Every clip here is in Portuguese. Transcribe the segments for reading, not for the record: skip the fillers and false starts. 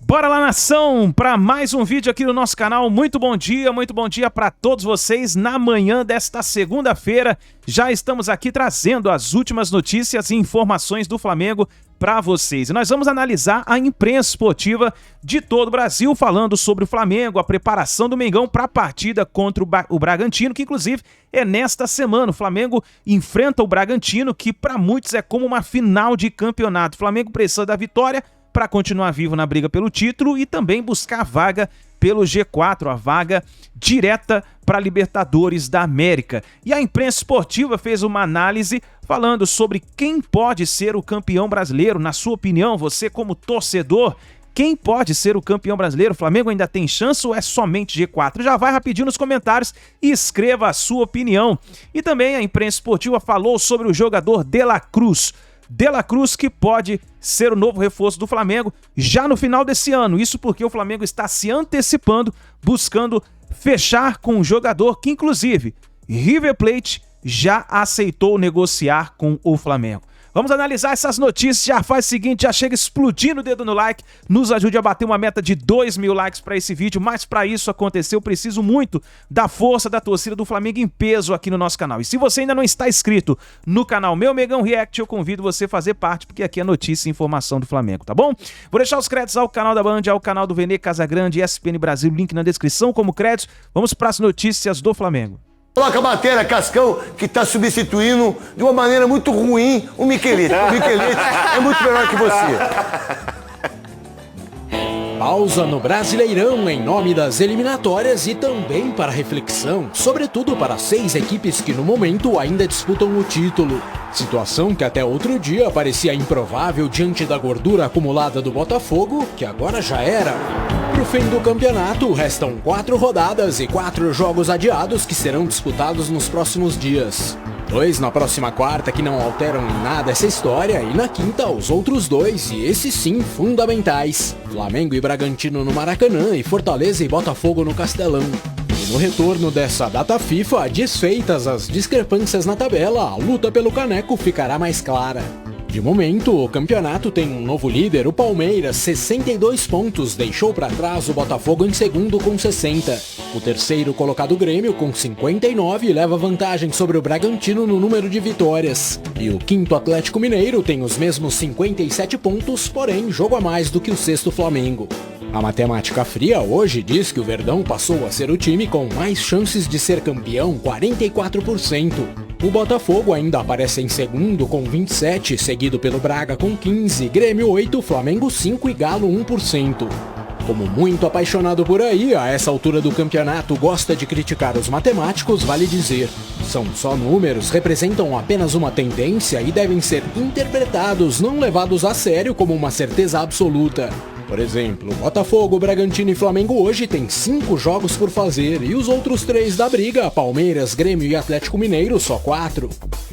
Bora lá, nação, para mais um vídeo aqui no nosso canal. Muito bom dia para todos vocês. Na manhã desta segunda-feira, já estamos aqui trazendo as últimas notícias e informações do Flamengo para vocês. E nós vamos analisar a imprensa esportiva de todo o Brasil, falando sobre o Flamengo, a preparação do Mengão para a partida contra o Bragantino, que inclusive é nesta semana. O Flamengo enfrenta o Bragantino, que para muitos é como uma final de campeonato. O Flamengo precisa da vitória para continuar vivo na briga pelo título e também buscar a vaga pelo G4, a vaga direta para a Libertadores da América. E a imprensa esportiva fez uma análise falando sobre quem pode ser o campeão brasileiro. Na sua opinião, você como torcedor, quem pode ser o campeão brasileiro? O Flamengo ainda tem chance ou é somente G4? Já vai rapidinho nos comentários e escreva a sua opinião. E também a imprensa esportiva falou sobre o jogador De La Cruz. De La Cruz, que pode ser o novo reforço do Flamengo já no final desse ano. Isso porque o Flamengo está se antecipando, buscando fechar com um jogador que, inclusive, River Plate já aceitou negociar com o Flamengo. Vamos analisar essas notícias. Já faz o seguinte, já chega explodindo o dedo no like, nos ajude a bater uma meta de 2.000 likes para esse vídeo, mas para isso acontecer eu preciso muito da força da torcida do Flamengo em peso aqui no nosso canal. E se você ainda não está inscrito no canal Meu Mengão React, eu convido você a fazer parte, porque aqui é notícia e informação do Flamengo, tá bom? Vou deixar os créditos ao canal da Band, ao canal do Vene Casagrande, ESPN Brasil, link na descrição como créditos. Vamos para as notícias do Flamengo. Coloca a matéria, Cascão, que está substituindo de uma maneira muito ruim o Miquelete. O Miquelete é muito melhor que você. Pausa no Brasileirão em nome das eliminatórias e também para reflexão, sobretudo para 6 equipes que no momento ainda disputam o título. Situação que até outro dia parecia improvável diante da gordura acumulada do Botafogo, que agora já era. Pro fim do campeonato, restam 4 rodadas e 4 jogos adiados que serão disputados nos próximos dias. 2 na próxima quarta que não alteram em nada essa história e na quinta os outros 2 e esses sim fundamentais. Flamengo e Bragantino no Maracanã e Fortaleza e Botafogo no Castelão. E no retorno dessa data FIFA, desfeitas as discrepâncias na tabela, a luta pelo caneco ficará mais clara. De momento, o campeonato tem um novo líder, o Palmeiras, 62 pontos, deixou para trás o Botafogo em segundo com 60. O terceiro colocado Grêmio, com 59, leva vantagem sobre o Bragantino no número de vitórias. E o quinto Atlético Mineiro tem os mesmos 57 pontos, porém jogo a mais do que o sexto Flamengo. A matemática fria hoje diz que o Verdão passou a ser o time com mais chances de ser campeão, 44%. O Botafogo ainda aparece em segundo com 27, seguido pelo Braga com 15, Grêmio 8, Flamengo 5 e Galo 1%. Como muito apaixonado por aí, a essa altura do campeonato gosta de criticar os matemáticos, vale dizer. São só números, representam apenas uma tendência e devem ser interpretados, não levados a sério como uma certeza absoluta. Por exemplo, Botafogo, Bragantino e Flamengo hoje têm 5 jogos por fazer e os outros 3 da briga, Palmeiras, Grêmio e Atlético Mineiro, só 4.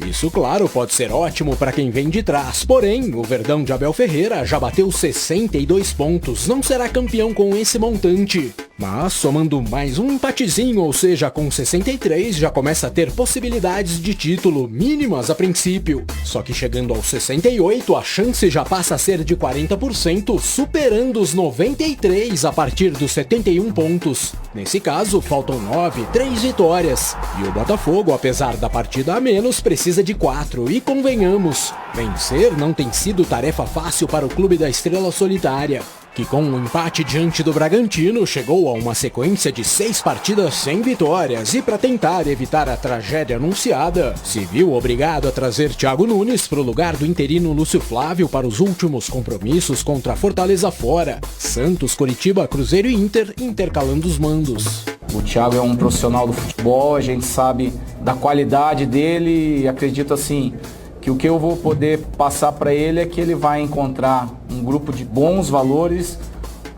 Isso, claro, pode ser ótimo para quem vem de trás, porém, o Verdão de Abel Ferreira já bateu 62 pontos, não será campeão com esse montante. Mas, somando mais um empatezinho, ou seja, com 63, já começa a ter possibilidades de título, mínimas a princípio. Só que chegando aos 68, a chance já passa a ser de 40%, superando os 93 a partir dos 71 pontos. Nesse caso, faltam 9, 3 vitórias. E o Botafogo, apesar da partida a menos, precisa de 4. E convenhamos, vencer não tem sido tarefa fácil para o clube da Estrela Solitária, que com um empate diante do Bragantino chegou a uma sequência de 6 partidas sem vitórias e para tentar evitar a tragédia anunciada, se viu obrigado a trazer Thiago Nunes para o lugar do interino Lúcio Flávio para os últimos compromissos contra Fortaleza fora, Santos, Coritiba, Cruzeiro e Inter intercalando os mandos. O Thiago é um profissional do futebol, a gente sabe da qualidade dele e acredito assim que o que eu vou poder passar para ele é que ele vai encontrar um grupo de bons valores,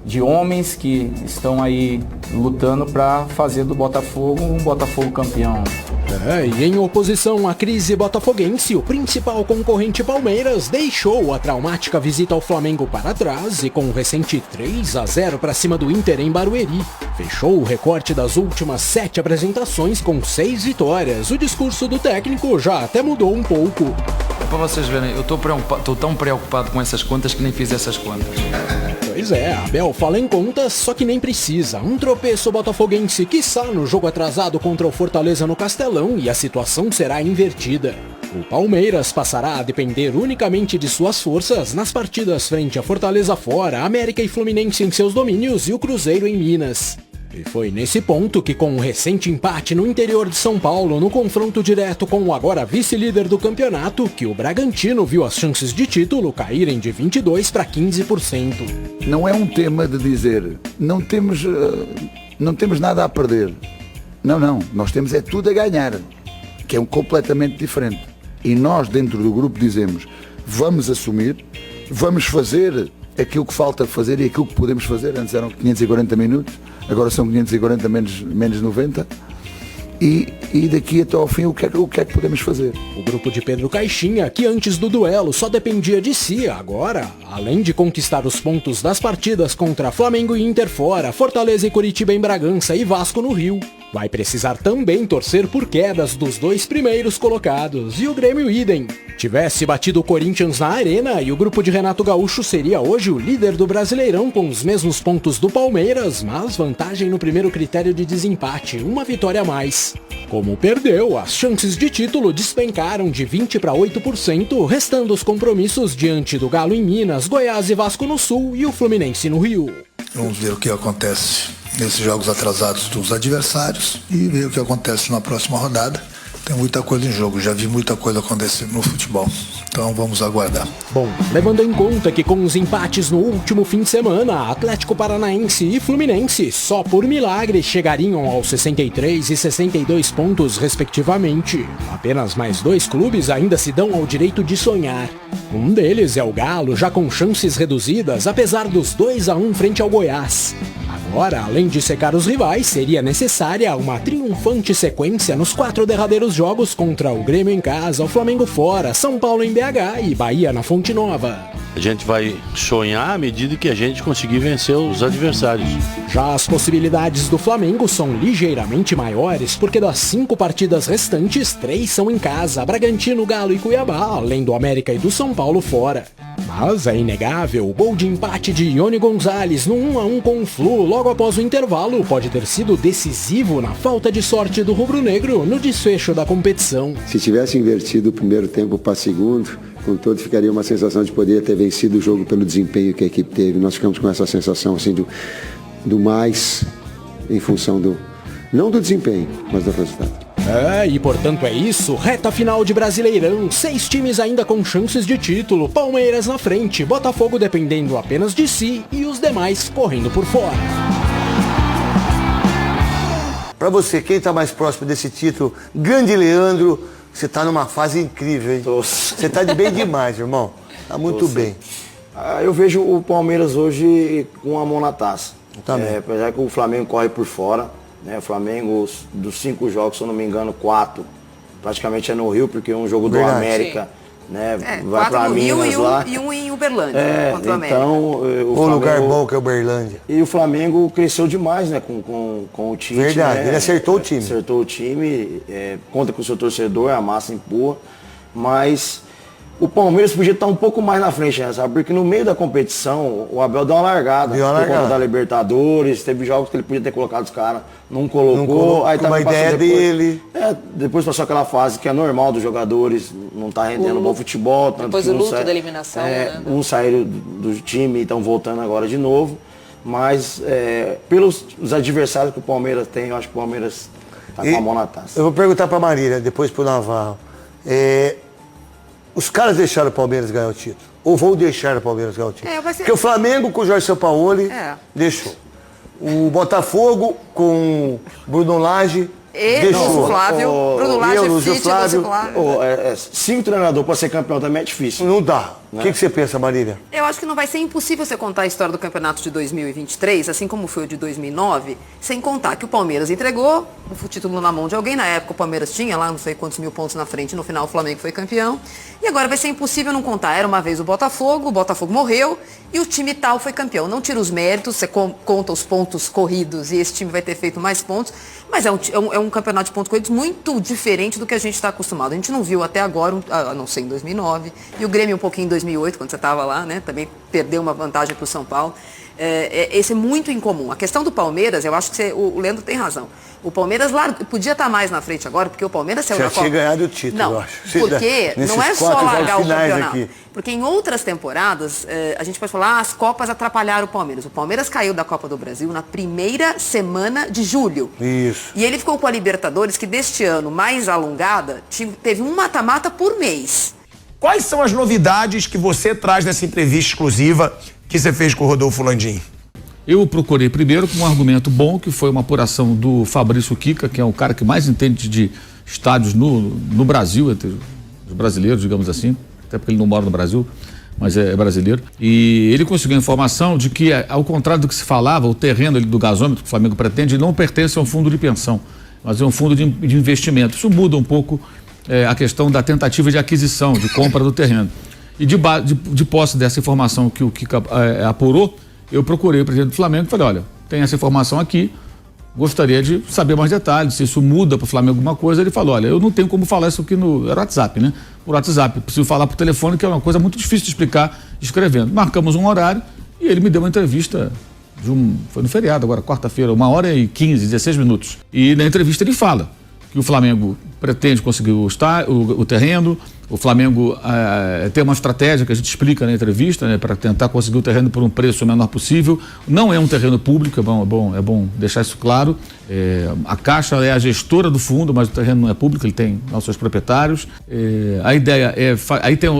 de homens que estão aí lutando para fazer do Botafogo um Botafogo campeão. E em oposição à crise botafoguense, o principal concorrente Palmeiras deixou a traumática visita ao Flamengo para trás e com um recente 3-0 para cima do Inter em Barueri, fechou o recorte das últimas 7 apresentações com 6 vitórias. O discurso do técnico já até mudou um pouco. Para vocês verem, eu estou tão preocupado com essas contas que nem fiz essas contas. Pois Pois é, Abel fala em contas, só que nem precisa. Um tropeço botafoguense, quiçá no jogo atrasado contra o Fortaleza no Castelão, e a situação será invertida. O Palmeiras passará a depender unicamente de suas forças nas partidas frente a Fortaleza fora, América e Fluminense em seus domínios e o Cruzeiro em Minas. E foi nesse ponto que, com um recente empate no interior de São Paulo, no confronto direto com o agora vice-líder do campeonato, que o Bragantino viu as chances de título caírem de 22% para 15%. Não é um tema de dizer, não temos nada a perder. Não, nós temos é tudo a ganhar, que é completamente diferente. E nós dentro do grupo dizemos, vamos assumir, vamos fazer aquilo que falta fazer e aquilo que podemos fazer. Antes eram 540 minutos, agora são 540 menos 90. E daqui até ao fim, o que é que podemos fazer? O grupo de Pedro Caixinha, que antes do duelo só dependia de si, agora, além de conquistar os pontos das partidas contra Flamengo e Inter fora, Fortaleza e Curitiba em Bragança e Vasco no Rio, vai precisar também torcer por quedas dos 2 primeiros colocados, e o Grêmio idem. Tivesse batido o Corinthians na Arena, e o grupo de Renato Gaúcho seria hoje o líder do Brasileirão com os mesmos pontos do Palmeiras, mas vantagem no primeiro critério de desempate, uma vitória a mais. Como perdeu, as chances de título despencaram de 20% para 8%, restando os compromissos diante do Galo em Minas, Goiás e Vasco no Sul e o Fluminense no Rio. Vamos ver o que acontece nesses jogos atrasados dos adversários e ver o que acontece na próxima rodada. Tem muita coisa em jogo, já vi muita coisa acontecer no futebol, então vamos aguardar. Bom, levando em conta que com os empates no último fim de semana, Atlético Paranaense e Fluminense só por milagre chegariam aos 63 e 62 pontos respectivamente. Apenas mais 2 clubes ainda se dão ao direito de sonhar. Um deles é o Galo, já com chances reduzidas, apesar dos 2-1 frente ao Goiás. Agora, além de secar os rivais, seria necessária uma triunfante sequência nos 4 derradeiros jogos contra o Grêmio em casa, o Flamengo fora, São Paulo em BH e Bahia na Fonte Nova. A gente vai sonhar à medida que a gente conseguir vencer os adversários. Já as possibilidades do Flamengo são ligeiramente maiores, porque das 5 partidas restantes, 3 são em casa, Bragantino, Galo e Cuiabá, além do América e do São Paulo fora. Mas é inegável, o gol de empate de Ione Gonzalez no 1-1 com o Flu logo após o intervalo pode ter sido decisivo na falta de sorte do rubro-negro no desfecho da competição. Se tivesse invertido o primeiro tempo para segundo, com todo ficaria uma sensação de poder ter vencido o jogo pelo desempenho que a equipe teve. Nós ficamos com essa sensação assim do mais em função não do desempenho, mas do resultado. E portanto é isso, reta final de Brasileirão, 6 times ainda com chances de título, Palmeiras na frente, Botafogo dependendo apenas de si e os demais correndo por fora. Pra você, quem tá mais próximo desse título, grande Leandro, você tá numa fase incrível, hein? Você tá de bem demais, irmão. Tá muito bem. Eu vejo o Palmeiras hoje com a mão na taça. Apesar que o Flamengo corre por fora. O Flamengo, dos 5 jogos, se eu não me engano, 4 praticamente é no Rio, porque um jogo do América, vai para Minas Rio lá. E um em Uberlândia, contra o América. Então, o lugar bom que é Uberlândia. E o Flamengo cresceu demais, com o time. Verdade, ele acertou o time. Acertou o time, conta com o seu torcedor, a massa empurra, mas o Palmeiras podia estar um pouco mais na frente, sabe? Porque no meio da competição, o Abel deu uma largada. Por conta da Libertadores, teve jogos que ele podia ter colocado os caras, não colocou. Aí uma ideia dele. Depois passou aquela fase que é normal dos jogadores, não tá rendendo bom futebol. Depois o luto da eliminação. Uns saíram do time e estão voltando agora de novo. Mas pelos os adversários que o Palmeiras tem, eu acho que o Palmeiras tá com a mão na taça. Eu vou perguntar pra Marília, depois pro Navarro. Os caras deixaram o Palmeiras ganhar o título. Ou vão deixar o Palmeiras ganhar o título. Porque o Flamengo com o Jorge Sampaoli deixou. O Botafogo com Bruno Lage deixou. O Flávio, Bruno Lage, Lúcio Flávio. 5 treinadores para ser campeão também é difícil. Não dá. O que você pensa, Marília? Eu acho que não vai ser impossível você contar a história do campeonato de 2023, assim como foi o de 2009, sem contar que o Palmeiras entregou o título na mão de alguém. Na época o Palmeiras tinha lá não sei quantos mil pontos na frente, no final o Flamengo foi campeão. E agora vai ser impossível não contar. Era uma vez o Botafogo morreu e o time tal foi campeão. Não tira os méritos, você conta os pontos corridos e esse time vai ter feito mais pontos, mas é um campeonato de pontos corridos muito diferente do que a gente está acostumado. A gente não viu até agora, a não ser em 2009, e o Grêmio um pouquinho em 2008, quando você estava lá, né? Também perdeu uma vantagem para o São Paulo. Esse é muito incomum. A questão do Palmeiras, eu acho que o Leandro tem razão. O Palmeiras podia estar mais na frente agora, porque o Palmeiras saiu da Copa. Já tinha ganhado o título, não, eu acho. Porque não é só largar o campeonato. Aqui. Porque em outras temporadas, a gente pode falar, as Copas atrapalharam o Palmeiras. O Palmeiras caiu da Copa do Brasil na primeira semana de julho. Isso. E ele ficou com a Libertadores, que deste ano, mais alongada, teve um mata-mata por mês. Quais são as novidades que você traz nessa entrevista exclusiva que você fez com o Rodolfo Landim? Eu procurei primeiro com um argumento bom, que foi uma apuração do Fabrício Kika, que é o cara que mais entende de estádios no Brasil, entre os brasileiros, digamos assim, até porque ele não mora no Brasil, mas é brasileiro. E ele conseguiu a informação de que, ao contrário do que se falava, o terreno do gasômetro que o Flamengo pretende não pertence a um fundo de pensão, mas é um fundo de investimento. Isso muda um pouco a questão da tentativa de aquisição, de compra do terreno. E de posse dessa informação que o Kika apurou, eu procurei o presidente do Flamengo e falei, olha, tem essa informação aqui, gostaria de saber mais detalhes, se isso muda para o Flamengo alguma coisa. Ele falou, olha, eu não tenho como falar isso aqui no WhatsApp, né? Por WhatsApp, preciso falar por telefone, que é uma coisa muito difícil de explicar escrevendo. Marcamos um horário e ele me deu uma entrevista, foi no feriado agora, quarta-feira, 1h15, 16 minutos. E na entrevista ele fala que o Flamengo pretende conseguir o terreno, o Flamengo tem uma estratégia que a gente explica na entrevista, né, para tentar conseguir o terreno por um preço o menor possível. Não é um terreno público, é bom deixar isso claro. A Caixa é a gestora do fundo, mas o terreno não é público, ele tem os seus proprietários. A ideia aí tem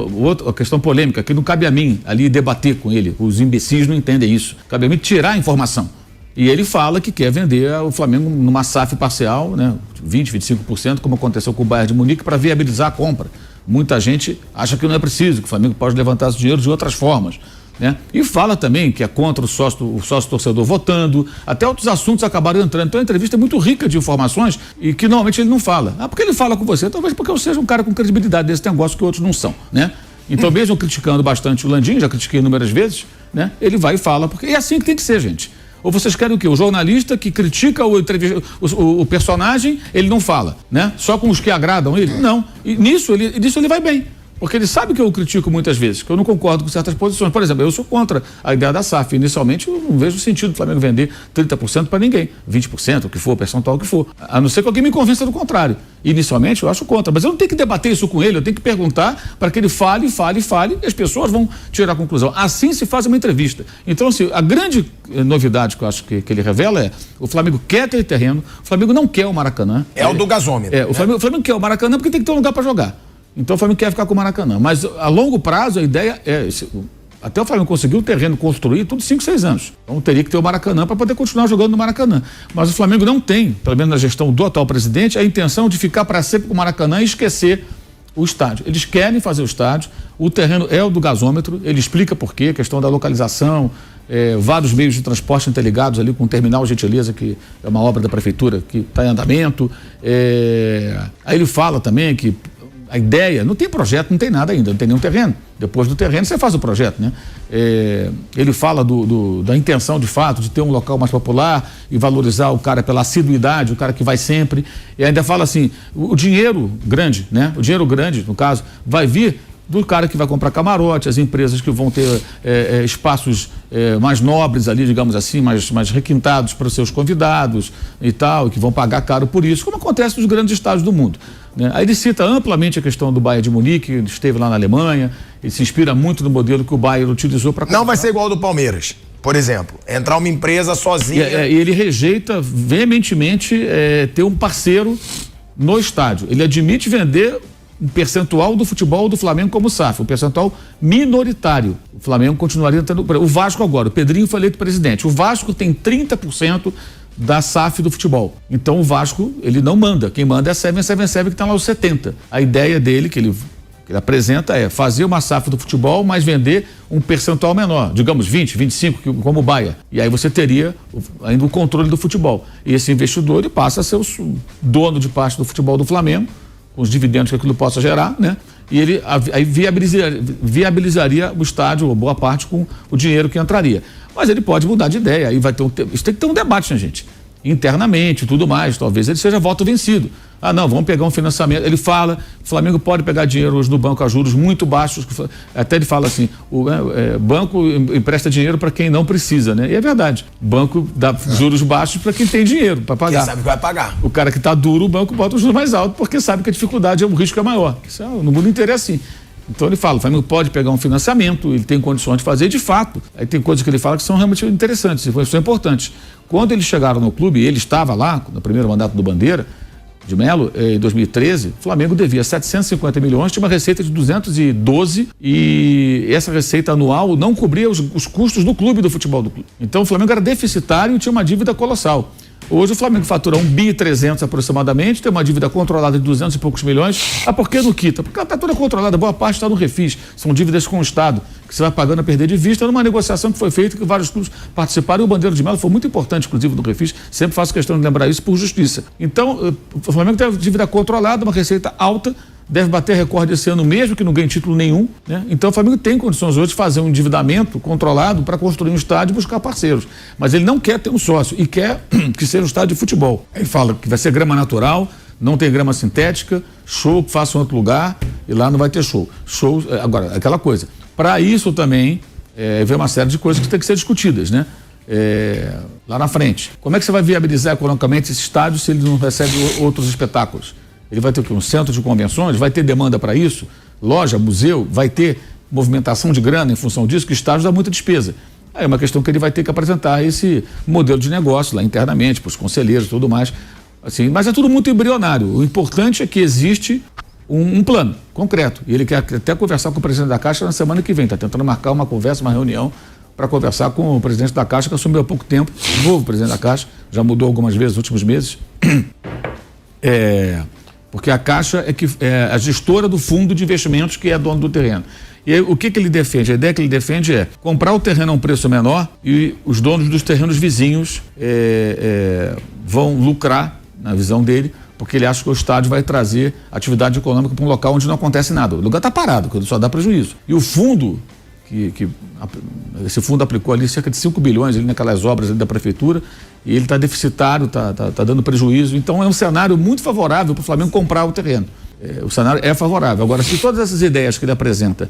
a questão polêmica, que não cabe a mim ali debater com ele, os imbecis não entendem isso, cabe a mim tirar a informação. E ele fala que quer vender o Flamengo numa SAF parcial, né, 20%, 25%, como aconteceu com o Bayern de Munique, para viabilizar a compra. Muita gente acha que não é preciso, que o Flamengo pode levantar esse dinheiro de outras formas, né? E fala também que é contra o sócio torcedor votando, até outros assuntos acabaram entrando. Então a entrevista é muito rica de informações e que normalmente ele não fala. Porque ele fala com você? Talvez porque eu seja um cara com credibilidade desse negócio que outros não são, né? Então mesmo criticando bastante o Landim, já critiquei inúmeras vezes, né? Ele vai e fala, porque é assim que tem que ser, gente. Ou vocês querem o quê? O jornalista que critica o personagem, ele não fala, né? Só com os que agradam ele? Não. E nisso ele vai bem. Porque ele sabe que eu critico muitas vezes, que eu não concordo com certas posições. Por exemplo, eu sou contra a ideia da SAF. Inicialmente, eu não vejo sentido do Flamengo vender 30% para ninguém. 20%, o que for, percentual o que for. A não ser que alguém me convença do contrário. Inicialmente, eu acho contra. Mas eu não tenho que debater isso com ele, eu tenho que perguntar para que ele fale, e as pessoas vão tirar a conclusão. Assim se faz uma entrevista. Então, assim, a grande novidade que eu acho que ele revela é: o Flamengo quer aquele terreno, o Flamengo não quer o Maracanã. É o do gasômetro. O Flamengo quer o Maracanã porque tem que ter um lugar para jogar. Então o Flamengo quer ficar com o Maracanã. Mas a longo prazo a ideia é... Até o Flamengo conseguir o terreno construir, tudo 5, 6 anos. Então teria que ter o Maracanã para poder continuar jogando no Maracanã. Mas o Flamengo não tem, pelo menos na gestão do atual presidente, a intenção de ficar para sempre com o Maracanã e esquecer o estádio. Eles querem fazer o estádio, o terreno é o do gasômetro, ele explica por quê, a questão da localização, vários meios de transporte interligados ali com o Terminal Gentileza, que é uma obra da prefeitura que está em andamento. Aí ele fala também que a ideia, não tem projeto, não tem nada ainda, não tem nenhum terreno. Depois do terreno você faz o projeto, né? Ele fala da intenção de fato de ter um local mais popular e valorizar o cara pela assiduidade, o cara que vai sempre. E ainda fala assim, o dinheiro grande, né? O dinheiro grande, no caso, vai vir do cara que vai comprar camarote, as empresas que vão ter espaços mais nobres ali, digamos assim, mais requintados para os seus convidados e tal, e que vão pagar caro por isso, como acontece nos grandes estádios do mundo, né? Aí ele cita amplamente a questão do Bayern de Munique, ele esteve lá na Alemanha, ele se inspira muito no modelo que o Bayern utilizou para... Não vai ser igual ao do Palmeiras, por exemplo, entrar uma empresa sozinha... E ele rejeita veementemente ter um parceiro no estádio. Ele admite vender um percentual do futebol do Flamengo como SAF, um percentual minoritário. O Flamengo continuaria tendo... O Vasco agora, o Pedrinho foi eleito presidente. O Vasco tem 30% da SAF do futebol. Então o Vasco, ele não manda. Quem manda é a 777, que está lá os 70%. A ideia dele, que ele apresenta, é fazer uma SAF do futebol, mas vender um percentual menor, digamos 20, 25, como o Bayern. E aí você teria ainda o controle do futebol. E esse investidor, ele passa a ser o dono de parte do futebol do Flamengo, com os dividendos que aquilo possa gerar, né? E ele aí viabilizaria o estádio, ou boa parte, com o dinheiro que entraria. Mas ele pode mudar de ideia, aí vai ter isso tem que ter um debate, né, gente? Internamente e tudo mais, talvez ele seja voto vencido. Ah, não, vamos pegar um financiamento. Ele fala, o Flamengo pode pegar dinheiro hoje no banco a juros muito baixos. Até ele fala assim, o banco empresta dinheiro para quem não precisa, né? E é verdade. O banco dá juros baixos para quem tem dinheiro para pagar. Quem sabe que vai pagar. O cara que está duro, o banco bota o juros mais alto porque sabe que a dificuldade, o risco é maior. Isso no mundo inteiro é assim. Então ele fala, o Flamengo pode pegar um financiamento, ele tem condições de fazer, de fato. Aí tem coisas que ele fala que são realmente interessantes, são importantes. Quando eles chegaram no clube, ele estava lá, no primeiro mandato do Bandeira, de Melo, em 2013, o Flamengo devia 750 milhões, tinha uma receita de 212 e essa receita anual não cobria os custos do clube, do futebol do clube. Então o Flamengo era deficitário e tinha uma dívida colossal. Hoje o Flamengo fatura 1,3 bi aproximadamente, tem uma dívida controlada de 200 e poucos milhões. Ah, por que não quita? Porque ela está toda controlada, boa parte está no refis. São dívidas com o Estado, que você vai pagando a perder de vista numa negociação que foi feita, que vários clubes participaram e o Bandeira de Melo foi muito importante, inclusive, no refis. Sempre faço questão de lembrar isso por justiça. Então, o Flamengo tem dívida controlada, uma receita alta, deve bater recorde esse ano mesmo, que não ganhe título nenhum, né? Então o Flamengo tem condições hoje de fazer um endividamento controlado para construir um estádio e buscar parceiros. Mas ele não quer ter um sócio e quer que seja um estádio de futebol. Ele fala que vai ser grama natural, não tem grama sintética, show que faça em outro lugar e lá não vai ter show. Show, agora, aquela coisa. Para isso também, vem uma série de coisas que tem que ser discutidas, né? Lá na frente. Como é que você vai viabilizar economicamente esse estádio se ele não recebe outros espetáculos? Ele vai ter o quê? Um centro de convenções? Vai ter demanda para isso? Loja, museu? Vai ter movimentação de grana em função disso? Que estádio dá muita despesa. Aí é uma questão que ele vai ter que apresentar esse modelo de negócio lá internamente, para os conselheiros e tudo mais. Assim, mas é tudo muito embrionário. O importante é que existe um plano concreto. E ele quer até conversar com o presidente da Caixa na semana que vem. Está tentando marcar uma conversa, uma reunião para conversar com o presidente da Caixa, que assumiu há pouco tempo. O novo presidente da Caixa, já mudou algumas vezes nos últimos meses. Porque a Caixa é a gestora do fundo de investimentos que é dono do terreno. E aí, o que ele defende? A ideia que ele defende é comprar o terreno a um preço menor e os donos dos terrenos vizinhos vão lucrar, na visão dele, porque ele acha que o estádio vai trazer atividade econômica para um local onde não acontece nada. O lugar está parado, só dá prejuízo. E o fundo, esse fundo aplicou ali cerca de 5 bilhões ali naquelas obras ali da prefeitura, e ele está deficitário, está dando prejuízo. Então é um cenário muito favorável para o Flamengo comprar o terreno. O cenário é favorável. Agora, se todas essas ideias que ele apresenta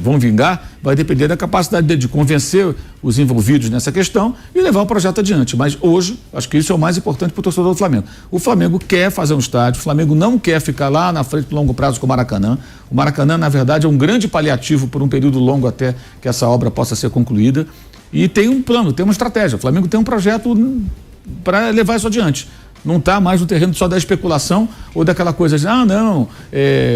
vão vingar, vai depender da capacidade de convencer os envolvidos nessa questão e levar o projeto adiante. Mas hoje, acho que isso é o mais importante para o torcedor do Flamengo. O Flamengo quer fazer um estádio, o Flamengo não quer ficar lá na frente do longo prazo com o Maracanã. O Maracanã, na verdade, é um grande paliativo por um período longo até que essa obra possa ser concluída. E tem um plano, tem uma estratégia. O Flamengo tem um projeto para levar isso adiante. Não está mais no terreno só da especulação ou daquela coisa de,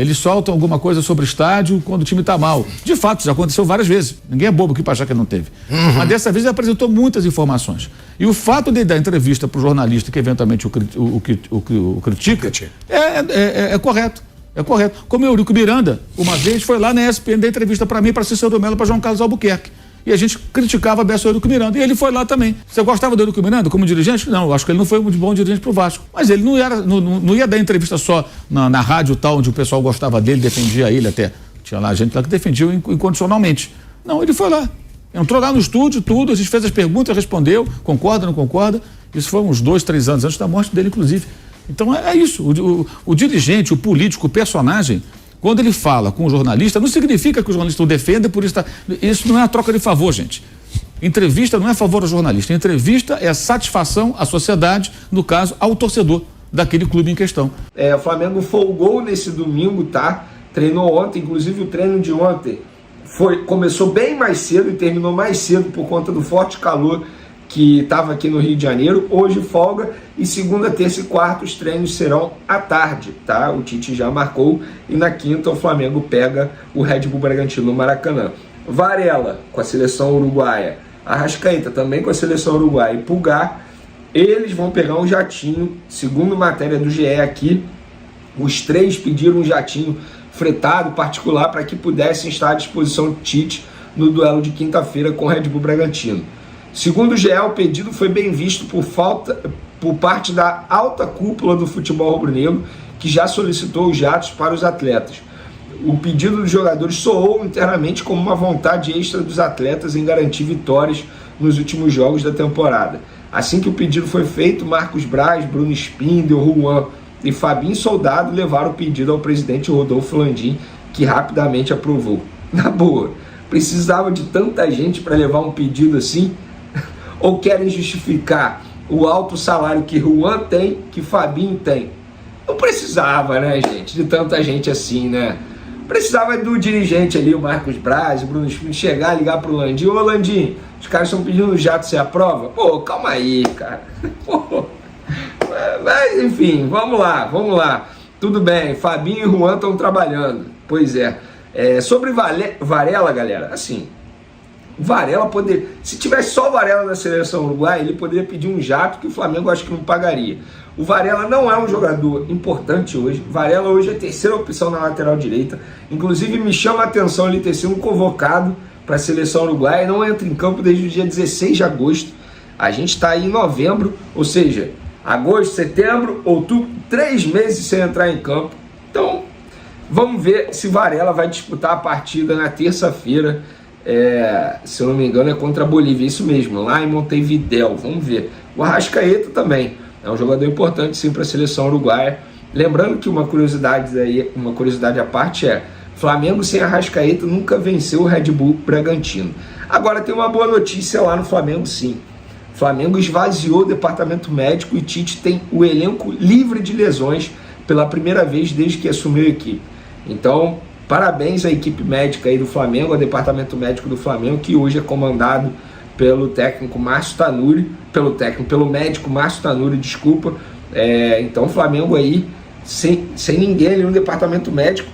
eles soltam alguma coisa sobre o estádio quando o time está mal. De fato, já aconteceu várias vezes. Ninguém é bobo aqui para achar que não teve. Mas dessa vez ele apresentou muitas informações. E o fato de dar entrevista para o jornalista que eventualmente o critica é correto. É correto. Como o Eurico Miranda, uma vez, foi lá na ESPN dar entrevista para mim, para Cícero do Melo, para João Carlos Albuquerque. E a gente criticava o Eurico Miranda. E ele foi lá também. Você gostava do Eurico Miranda como dirigente? Não, eu acho que ele não foi um bom dirigente pro Vasco. Mas ele não ia dar entrevista só na rádio tal, onde o pessoal gostava dele, defendia ele até. Tinha lá gente lá que defendia incondicionalmente. Não, ele foi lá. Entrou lá no estúdio, tudo, a gente fez as perguntas, respondeu, concorda, não concorda. Isso foi uns 2, 3 anos antes da morte dele, inclusive. Então é isso. O dirigente, o político, o personagem, quando ele fala com o jornalista, não significa que o jornalista o defenda, por isso isso não é uma troca de favor, gente. Entrevista não é favor ao jornalista. Entrevista é satisfação à sociedade, no caso, ao torcedor daquele clube em questão. O Flamengo folgou nesse domingo, tá? Treinou ontem, inclusive o treino de ontem começou bem mais cedo e terminou mais cedo por conta do forte calor que estava aqui no Rio de Janeiro. Hoje folga e segunda, terça e quarta os treinos serão à tarde, tá? O Tite já marcou e na quinta o Flamengo pega o Red Bull Bragantino no Maracanã. Varela com a seleção uruguaia, Arrascaeta também com a seleção uruguaia e Pulgar, eles vão pegar um jatinho, segundo matéria do GE aqui, os três pediram um jatinho fretado particular para que pudessem estar à disposição do Tite no duelo de quinta-feira com o Red Bull Bragantino. Segundo o GE, o pedido foi bem visto por parte da alta cúpula do futebol rubro-negro, que já solicitou os jatos para os atletas. O pedido dos jogadores soou internamente como uma vontade extra dos atletas em garantir vitórias nos últimos jogos da temporada. Assim que o pedido foi feito, Marcos Braz, Bruno Spindel, Juan e Fabinho e Soldado levaram o pedido ao presidente Rodolfo Landim, que rapidamente aprovou. Na boa, precisava de tanta gente para levar um pedido assim? Ou querem justificar o alto salário que Juan tem, que Fabinho tem? Não precisava, né, gente, de tanta gente assim, né? Precisava do dirigente ali, o Marcos Braz, o Bruno Schmidt, chegar, ligar pro Landim. Ô, Landim, os caras estão pedindo jato, você aprova? Pô, calma aí, cara. Pô. Mas, enfim, vamos lá. Tudo bem, Fabinho e Juan estão trabalhando. Pois é. Sobre Varela, galera, assim, Varela poderia, se tivesse só o Varela na seleção uruguaia, ele poderia pedir um jato que o Flamengo acho que não pagaria. O Varela não é um jogador importante hoje. Varela hoje é a terceira opção na lateral direita. Inclusive me chama a atenção ele ter sido convocado para a seleção uruguaia e não entra em campo desde o dia 16 de agosto. A gente está aí em novembro, ou seja, agosto, setembro, outubro, 3 meses sem entrar em campo. Então, vamos ver se Varela vai disputar a partida na terça-feira. Se eu não me engano é contra a Bolívia, isso mesmo, lá em Montevidéu. Vamos ver. O Arrascaeta também é um jogador importante sim para a seleção uruguaia. Lembrando que uma curiosidade à parte Flamengo sem Arrascaeta nunca venceu o Red Bull Bragantino. Agora tem uma boa notícia lá no Flamengo sim. O Flamengo esvaziou o departamento médico e Tite tem o elenco livre de lesões pela primeira vez desde que assumiu a equipe. Então, parabéns à equipe médica aí do Flamengo, ao departamento médico do Flamengo, que hoje é comandado pelo técnico Márcio Tanuri, pelo médico Márcio Tanuri, desculpa. Então o Flamengo aí, sem ninguém ali no departamento médico.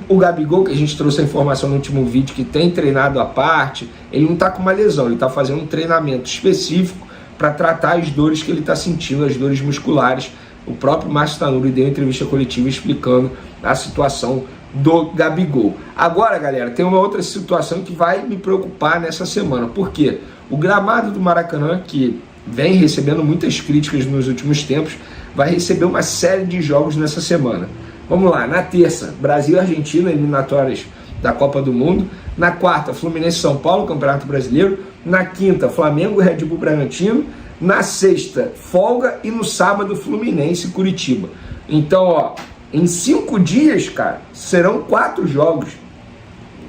O Gabigol, que a gente trouxe a informação no último vídeo, que tem treinado à parte, ele não está com uma lesão, ele está fazendo um treinamento específico para tratar as dores que ele está sentindo, as dores musculares. O próprio Márcio Tanuri deu entrevista coletiva explicando a situação do Gabigol. Agora, galera, tem uma outra situação que vai me preocupar nessa semana. Por quê? O gramado do Maracanã, que vem recebendo muitas críticas nos últimos tempos, vai receber uma série de jogos nessa semana. Vamos lá, na terça, Brasil e Argentina, eliminatórias da Copa do Mundo. Na quarta, Fluminense e São Paulo, Campeonato Brasileiro. Na quinta, Flamengo e Red Bull Bragantino. Na sexta, folga. E no sábado, Fluminense e Curitiba. Então, em 5 dias, cara, serão 4 jogos.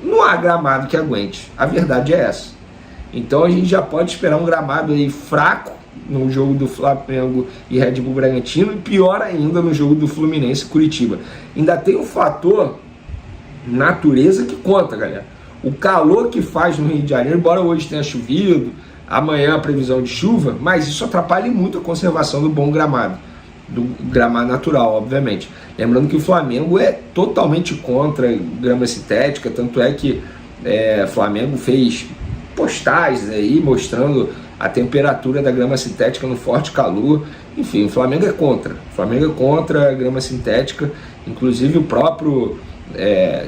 Não há gramado que aguente. A verdade é essa. Então a gente já pode esperar um gramado aí fraco no jogo do Flamengo e Red Bull Bragantino e pior ainda no jogo do Fluminense e Curitiba. Ainda tem um fator natureza que conta, galera. O calor que faz no Rio de Janeiro, embora hoje tenha chovido, amanhã a previsão de chuva, mas isso atrapalha muito a conservação do bom gramado. Do gramado natural, obviamente. Lembrando que o Flamengo é totalmente contra grama sintética, tanto é que o Flamengo fez postagens aí mostrando a temperatura da grama sintética no forte calor. Enfim, o Flamengo é contra. O Flamengo é contra a grama sintética. Inclusive o próprio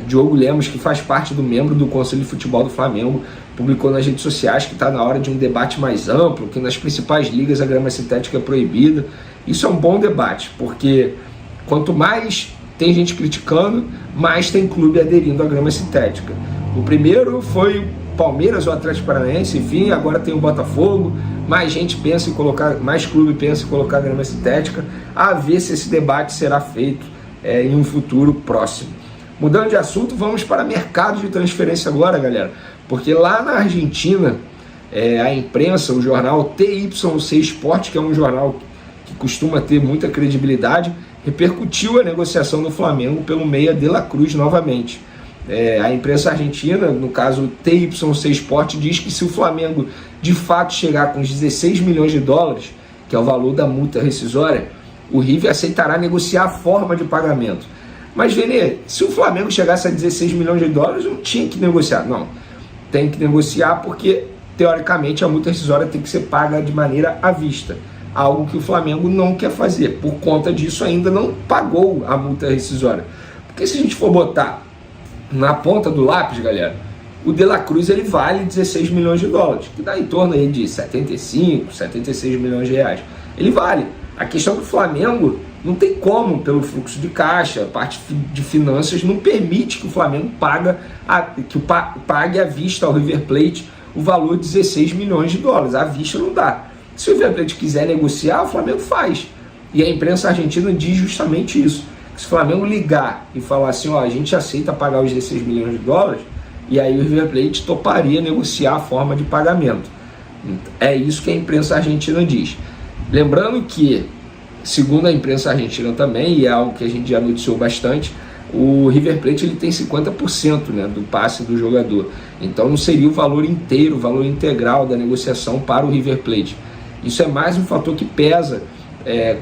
Diogo Lemos, que faz parte do membro do Conselho de Futebol do Flamengo, publicou nas redes sociais que está na hora de um debate mais amplo, que nas principais ligas a grama sintética é proibida. Isso é um bom debate, porque quanto mais tem gente criticando, mais tem clube aderindo à grama sintética. O primeiro foi o Palmeiras, o Atlético Paranaense, enfim, agora tem o Botafogo. Mais gente pensa em colocar, mais clube pensa em colocar grama sintética. A ver se esse debate será feito em um futuro próximo. Mudando de assunto, vamos para mercado de transferência agora, galera, porque lá na Argentina, a imprensa, o jornal TYC Sport, que é um jornal que costuma ter muita credibilidade, repercutiu a negociação do Flamengo pelo meia De La Cruz novamente. A imprensa argentina, no caso TYC Sport, diz que se o Flamengo de fato chegar com os 16 milhões de dólares, que é o valor da multa rescisória, o River aceitará negociar a forma de pagamento. Mas, Vene, se o Flamengo chegasse a 16 milhões de dólares, não tinha que negociar. Não, tem que negociar porque, teoricamente, a multa rescisória tem que ser paga de maneira à vista. Algo que o Flamengo não quer fazer. Por conta disso, ainda não pagou a multa rescisória. Porque se a gente for botar na ponta do lápis, galera, o De La Cruz ele vale 16 milhões de dólares, que dá em torno aí de 75, 76 milhões de reais. Ele vale. A questão do Flamengo não tem como, pelo fluxo de caixa, a parte de finanças não permite que o Flamengo pague à vista ao River Plate o valor de 16 milhões de dólares. À vista não dá. Se o River Plate quiser negociar, o Flamengo faz. E a imprensa argentina diz justamente isso. Se o Flamengo ligar e falar assim, ó, a gente aceita pagar os 16 milhões de dólares, e aí o River Plate toparia negociar a forma de pagamento. É isso que a imprensa argentina diz. Lembrando que, segundo a imprensa argentina também, e é algo que a gente já noticiou bastante, o River Plate ele tem 50%, né, do passe do jogador. Então não seria o valor inteiro, o valor integral da negociação para o River Plate. Isso é mais um fator que pesa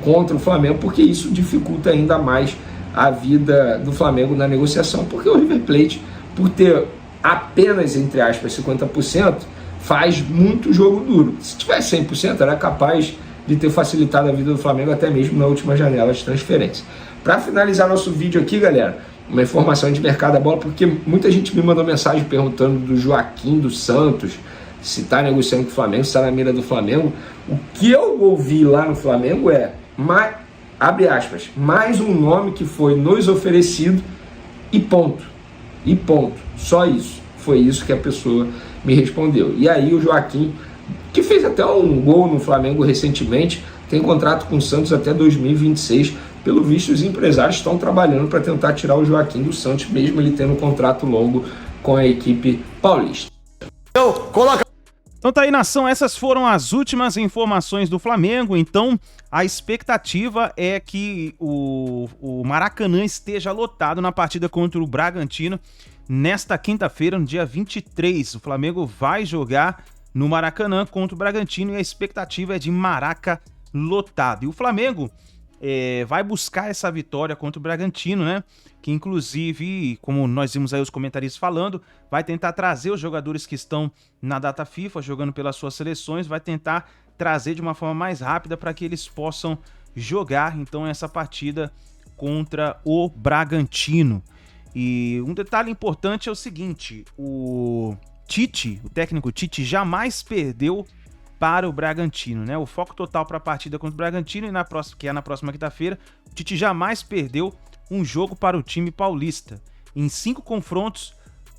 contra o Flamengo, porque isso dificulta ainda mais a vida do Flamengo na negociação, porque o River Plate, por ter apenas, entre aspas, 50%, faz muito jogo duro. Se tivesse 100%, era capaz de ter facilitado a vida do Flamengo até mesmo na última janela de transferência. Para finalizar nosso vídeo aqui, galera, uma informação de mercado da bola, porque muita gente me mandou mensagem perguntando do Joaquim dos Santos, se está negociando com o Flamengo, se está na mira do Flamengo. O que eu ouvi lá no Flamengo abre aspas, mais um nome que foi nos oferecido e ponto. E ponto. Só isso. Foi isso que a pessoa me respondeu. E aí o Joaquim, que fez até um gol no Flamengo recentemente, tem contrato com o Santos até 2026. Pelo visto, os empresários estão trabalhando para tentar tirar o Joaquim do Santos, mesmo ele tendo um contrato longo com a equipe paulista. Então tá aí, nação, essas foram as últimas informações do Flamengo. Então a expectativa é que o Maracanã esteja lotado na partida contra o Bragantino nesta quinta-feira, no dia 23. O Flamengo vai jogar no Maracanã contra o Bragantino e a expectativa é de Maraca lotado. E o Flamengo vai buscar essa vitória contra o Bragantino, né? Que inclusive, como nós vimos aí os comentaristas falando, vai tentar trazer os jogadores que estão na data FIFA, jogando pelas suas seleções, vai tentar trazer de uma forma mais rápida para que eles possam jogar, então, essa partida contra o Bragantino. E um detalhe importante é o seguinte, o técnico Tite jamais perdeu para o Bragantino, né? O foco total para a partida contra o Bragantino, que é na próxima quinta-feira, o Tite jamais perdeu um jogo para o time paulista. Em 5 confrontos,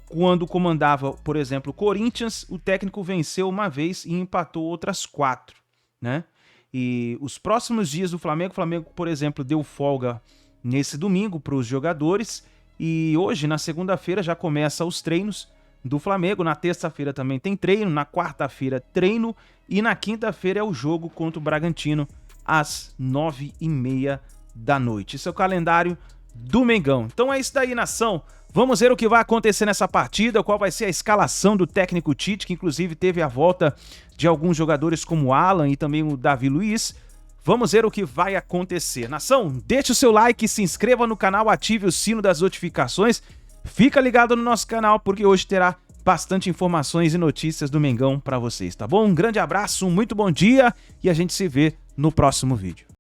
quando comandava, por exemplo, o Corinthians, o técnico venceu uma vez e empatou outras 4, né? E os próximos dias do Flamengo, por exemplo, deu folga nesse domingo para os jogadores e hoje, na segunda-feira, já começa os treinos do Flamengo. Na terça-feira também tem treino, na quarta-feira treino e na quinta-feira é o jogo contra o Bragantino às 9h30 da noite. Esse é o calendário do Mengão. Então é isso daí, nação. Vamos ver o que vai acontecer nessa partida, qual vai ser a escalação do técnico Tite, que inclusive teve a volta de alguns jogadores como o Alan e também o Davi Luiz. Vamos ver o que vai acontecer. Nação, deixe o seu like, se inscreva no canal, ative o sino das notificações. Fica ligado no nosso canal, porque hoje terá bastante informações e notícias do Mengão para vocês, tá bom? Um grande abraço, um muito bom dia e a gente se vê no próximo vídeo.